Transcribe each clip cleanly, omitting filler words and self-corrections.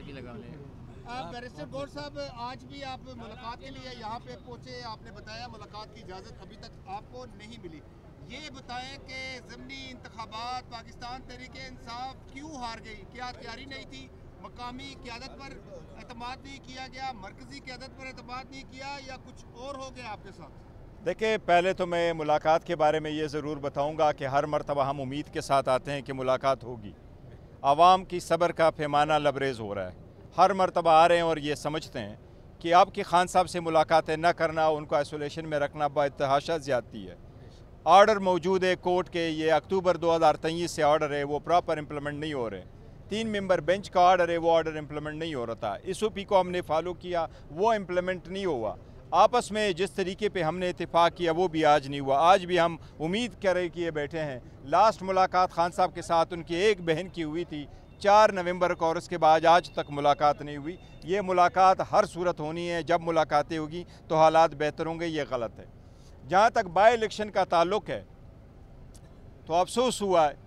की लगाने। बैरिस्टर गौर साहब, आज भी आप मुलाकात के लिए यहाँ पे पहुँचे, आपने बताया मुलाकात की इजाज़त अभी तक आपको नहीं मिली। ये बताएं कि ज़मीनी इंतखाबात पाकिस्तान तहरीके इंसाफ क्यों हार गई? क्या तैयारी नहीं थी? मकामी क़यादत पर एतमाद नहीं किया गया, मरकज़ी क़यादत पर एतमाद नहीं किया, या कुछ और हो गया आपके साथ? देखिए, पहले तो मैं मुलाकात के बारे में ये ज़रूर बताऊंगा कि हर मरतबा हम उम्मीद के साथ आते हैं कि मुलाकात होगी। आवाम की सब्र का पैमाना लबरेज़ हो रहा है। हर मरतबा आ रहे हैं और ये समझते हैं कि आपके खान साहब से मुलाकातें न करना, उनको आइसोलेशन में रखना बेतहाशा ज़्यादती है। ऑर्डर मौजूद है कोर्ट के, ये अक्टूबर 2023 से ऑर्डर है, वो प्रॉपर इम्प्लीमेंट नहीं हो रहे। 3 मेंबर बेंच का ऑर्डर है, वो ऑर्डर इम्प्लीमेंट नहीं हो रहा था। SOP को हमने फॉलो किया, वो इम्प्लीमेंट नहीं हुआ। आपस में जिस तरीके पे हमने इत्तेफाक किया वो भी आज नहीं हुआ। आज भी हम उम्मीद कर रहे कि ये बैठे हैं। लास्ट मुलाकात खान साहब के साथ उनकी एक बहन की हुई थी 4 नवंबर को, और उसके बाद आज तक मुलाकात नहीं हुई। ये मुलाकात हर सूरत होनी है, जब मुलाकातें होगी तो हालात बेहतर होंगे, ये गलत है। जहाँ तक बाई इलेक्शन का ताल्लुक़ है तो अफसोस हुआ है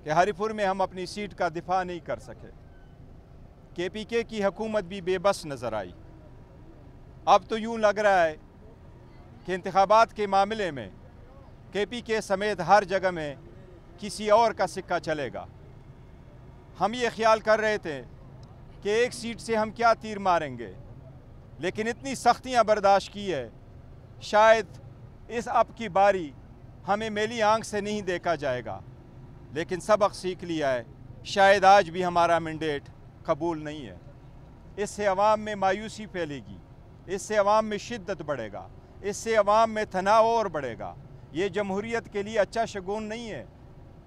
कि हरिपुर में हम अपनी सीट का दिफा नहीं कर सके। KPK की हुकूमत भी बेबस नज़र आई। अब तो यूँ लग रहा है कि इंतखाबात के मामले में KPK समेत हर जगह में किसी और का सिक्का चलेगा। हम ये ख्याल कर रहे थे कि एक सीट से हम क्या तीर मारेंगे, लेकिन इतनी सख्तियां बर्दाश्त की है, शायद इस अब की बारी हमें मेली आंख से नहीं देखा जाएगा। लेकिन सबक सीख लिया है, शायद आज भी हमारा मैंडेट कबूल नहीं है। इससे अवाम में मायूसी फैलेगी, इससे अवाम में शिद्दत बढ़ेगा, इससे अवाम में तनाव और बढ़ेगा। ये जमहूरियत के लिए अच्छा शगुन नहीं है।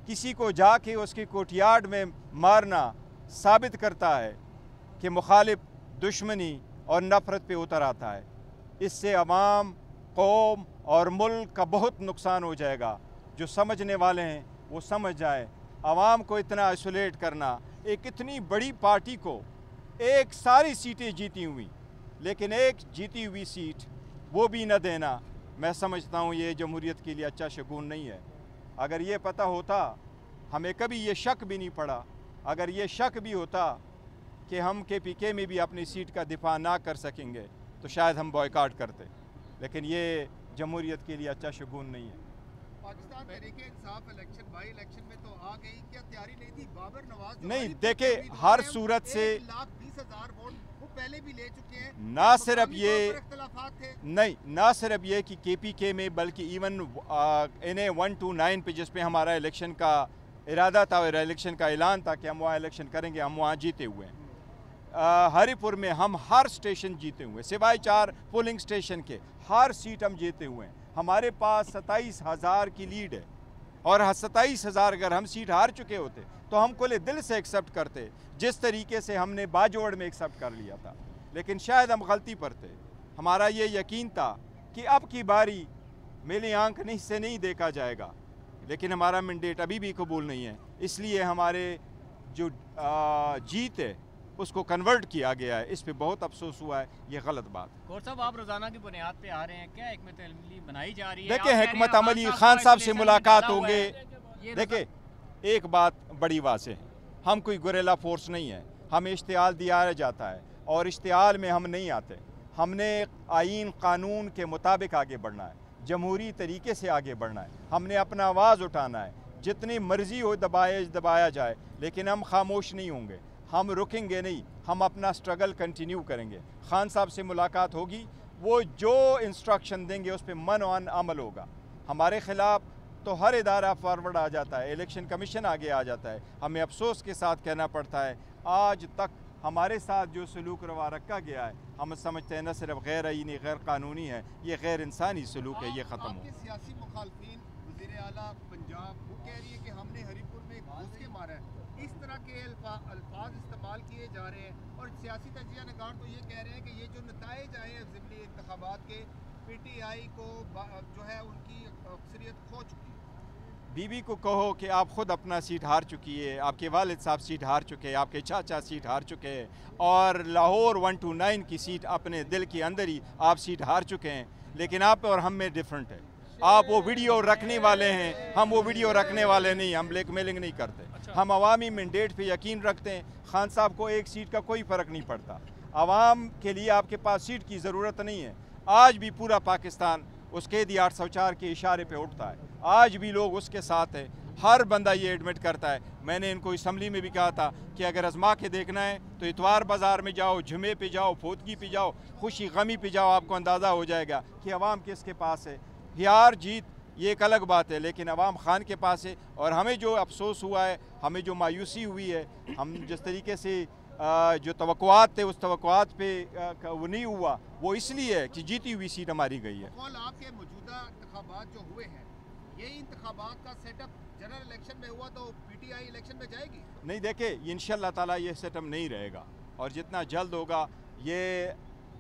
किसी को जाके उसकी कोर्टयार्ड में मारना साबित करता है कि मुखालिफ दुश्मनी और नफ़रत पे उतर आता है। इससे अवाम, कौम और मुल्क का बहुत नुकसान हो जाएगा। जो समझने वाले हैं वो समझ जाए। अवाम को इतना आइसोलेट करना, एक इतनी बड़ी पार्टी को एक सारी सीटें जीती हुई लेकिन एक जीती हुई सीट वो भी न देना, मैं समझता हूँ ये जमहूरियत के लिए अच्छा शगुन नहीं है। अगर ये पता होता, हमें कभी ये शक भी नहीं पड़ा, अगर ये शक भी होता कि हम KPK में भी अपनी सीट का दिफा ना कर सकेंगे तो शायद हम बॉयकॉट करते। लेकिन ये जमहूरियत के लिए अच्छा शगुन नहीं है। Pakistan Tehreek-e Insaf election by election में तो आ गई, क्या तैयारी नहीं थी? बाबर नवाज नहीं, देखे हर सूरत से 1,20,000 वोट वो पहले भी ले चुके हैं। ना सिर्फ ये थे नहीं, ना सिर्फ ये कि KPK में, बल्कि इवन NA 129 पे जिस पे हमारा इलेक्शन का इरादा था और इलेक्शन का ऐलान था कि हम वहाँ इलेक्शन करेंगे, हम वहाँ जीते हुए हैं। हरिपुर में हम हर स्टेशन जीते हुए, सिवाय 4 पोलिंग स्टेशन के, हर सीट हम जीते हुए हैं। हमारे पास 27,000 की लीड है, और 27,000 अगर हम सीट हार चुके होते तो हम खुले दिल से एक्सेप्ट करते, जिस तरीके से हमने बाजोड़ में एक्सेप्ट कर लिया था। लेकिन शायद हम गलती पर थे। हमारा ये यकीन था कि अब की बारी मेली आंख से नहीं देखा जाएगा, लेकिन हमारा मैंडेट अभी भी कबूल नहीं है। इसलिए हमारे जो जीत है उसको कन्वर्ट किया गया है। इस पे बहुत अफसोस हुआ है, ये गलत बात। गौर साहब, आप रोजाना की बुनियाद पे आ रहे हैं, क्या हिकमत अमली बनाई जा रही है? देखिए, हिकमत अमली खान साहब से मुलाकात होंगे। देखिए, एक बात बड़ी वाज़ेह है, हम कोई गुरेला फोर्स नहीं है। हमें इश्तिहाल दिया जाता है और इश्तिहाल में हम नहीं आते। हमने आईन कानून के मुताबिक आगे बढ़ना है, जमहूरी तरीके से आगे बढ़ना है। हमने अपना आवाज़ उठाना है, जितनी मर्जी हो दबाया जाए, लेकिन हम खामोश नहीं होंगे, हम रुकेंगे नहीं, हम अपना स्ट्रगल कंटिन्यू करेंगे। खान साहब से मुलाकात होगी, वो जो इंस्ट्रक्शन देंगे उस पर मन अमल होगा। हमारे ख़िलाफ़ तो हर इदारा फॉरवर्ड आ जाता है, इलेक्शन कमीशन आगे आ जाता है। हमें अफसोस के साथ कहना पड़ता है, आज तक हमारे साथ जो सलूक रवा रखा गया है, हम समझते हैं न सिर्फ गैर आईनी, गैर कानूनी है, ये गैर इंसानी सलूक है, ये ख़त्म हो। सियासी मुखालफिन, वज़ीर आला पंजाब, वो कह रही है कि हमने हरिपुर में घुस के मारा है। इस तरह के अल्फाज इस्तेमाल किए जा रहे हैं, और सियासी तजिया नगार तो ये कह रहे हैं कि ये जो नताइज आए हैं ज़िमनी इंतखाबात के, PTI को जो है उनकी अक्सरियत खो चुकी है। बीबी को कहो कि आप ख़ुद अपना सीट हार चुकी है, आपके वालिद साहब सीट हार चुके हैं, आपके चाचा सीट हार चुके हैं, और लाहौर 129 की सीट अपने दिल के अंदर ही आप सीट हार चुके हैं। लेकिन आप और हम में डिफरेंट है। आप वो वीडियो रखने वाले हैं, हम वो वीडियो रखने वाले नहीं, हम ब्लैकमेलिंग नहीं करते। हम अवामी मैंडेट पे यकीन रखते हैं। खान साहब को एक सीट का कोई फ़र्क नहीं पड़ता। आवाम के लिए आपके पास सीट की ज़रूरत नहीं है। आज भी पूरा पाकिस्तान उस कैदी 804 के इशारे पे उठता है, आज भी लोग उसके साथ हैं। हर बंदा ये एडमिट करता है। मैंने इनको असम्बली में भी कहा था कि अगर आजमा के देखना है तो इतवार बाज़ार में जाओ, जुमे पे जाओ, फोतगी पे जाओ, खुशी गमी पे जाओ, आपको अंदाज़ा हो जाएगा कि अवाम किसके पास है। हार जीत ये एक अलग बात है, लेकिन अवाम खान के पास है। और हमें जो अफसोस हुआ है, हमें जो मायूसी हुई है, हम जिस तरीके से जो तवक्कुआत थे उस तवक्कुआत पे वो नहीं हुआ, वो इसलिए है कि जीती हुई सीट हमारी गई है। आपके मौजूदा इंतखाबात जो हुए हैं, यही इंतखाबात का सेटअप जनरल इलेक्शन में हुआ तो पीटीआई इलेक्शन में जाएगी? नहीं, देखे इंशाअल्लाह ताला ये सेटअप नहीं रहेगा, और जितना जल्द होगा ये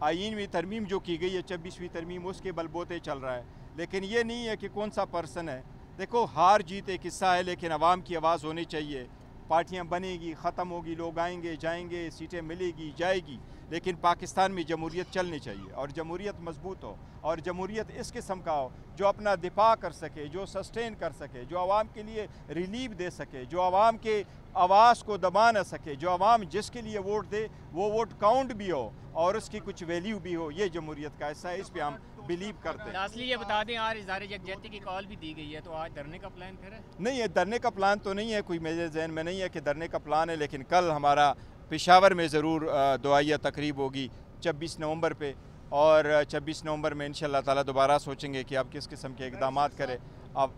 आईन में तरमीम जो की गई है 26वीं तरमीम, उसके बलबोते चल रहा है। लेकिन ये नहीं है कि कौन सा पर्सन है। देखो, हार जीत एक हिस्सा है, लेकिन आवाम की आवाज़ होनी चाहिए। पार्टियां बनेगी, ख़त्म होगी, लोग आएंगे जाएंगे, सीटें मिलेगी जाएगी, लेकिन पाकिस्तान में जमहूरियत चलनी चाहिए और जमहूरियत मजबूत हो, और जमहूरियत इस किस्म का हो जो अपना दिफा कर सके, जो सस्टेन कर सके, जो आवाम के लिए रिलीफ दे सके, जो आवाम के आवाज़ को दबा न सके, जो आवाम जिसके लिए वोट दे वो वोट काउंट भी हो और उसकी कुछ वैल्यू भी हो। ये जमहूरियत का हिस्सा है, इस पर हम बिलीव करते हैं। लास्टली ये बता दें, आज इज़हार यकजहती की कॉल भी दी गई है, तो आज धरने का प्लान फिर है? नहीं है, धरने का प्लान तो नहीं है, कोई मेरे जहन में नहीं है कि धरने का प्लान है, लेकिन कल हमारा पेशावर में ज़रूर दुआया तकरीब होगी 26 नवंबर पे, और 26 नवंबर में इंशाअल्लाह ताला दोबारा सोचेंगे कि अब किस किस्म के इक़दाम करें। अब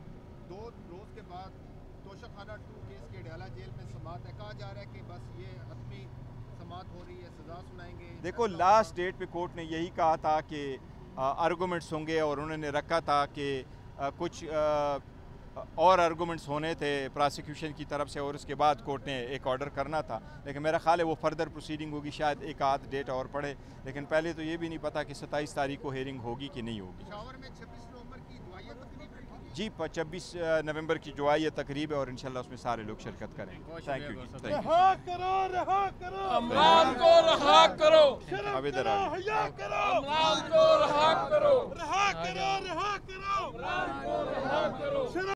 2 रोज़ के बाद तोशाखाना 2 केस के अडयाला जेल में समाअत है, कहा जा रहा है कि बस ये हतमी समाअत हो रही है, सज़ा सुनाएंगे। देखो, लास्ट डेट पे कोर्ट ने यही कहा था कि आर्गूमेंट्स होंगे, और उन्होंने रखा था कि कुछ और आर्गूमेंट्स होने थे प्रोसिक्यूशन की तरफ से, और उसके बाद कोर्ट ने एक ऑर्डर करना था। लेकिन मेरा ख्याल है वो फर्दर प्रोसीडिंग होगी, शायद एक आध डेट और पड़े, लेकिन पहले तो ये भी नहीं पता कि 27 तारीख को हेयरिंग होगी कि नहीं होगी। पेशावर में 26 नवंबर की दुआया तकरीब रखी जी, 26 नवंबर की जो आई है तकरीब है, और इंशाल्लाह उसमें सारे लोग शिरकत करें। Thank you. रहा करो, रहा करो, अमरान को रहा करो, अब इधर आ जाओ। हया करो, अमरान को रहा करो, रहा करो, रहा करो, अमरान को रहा करो।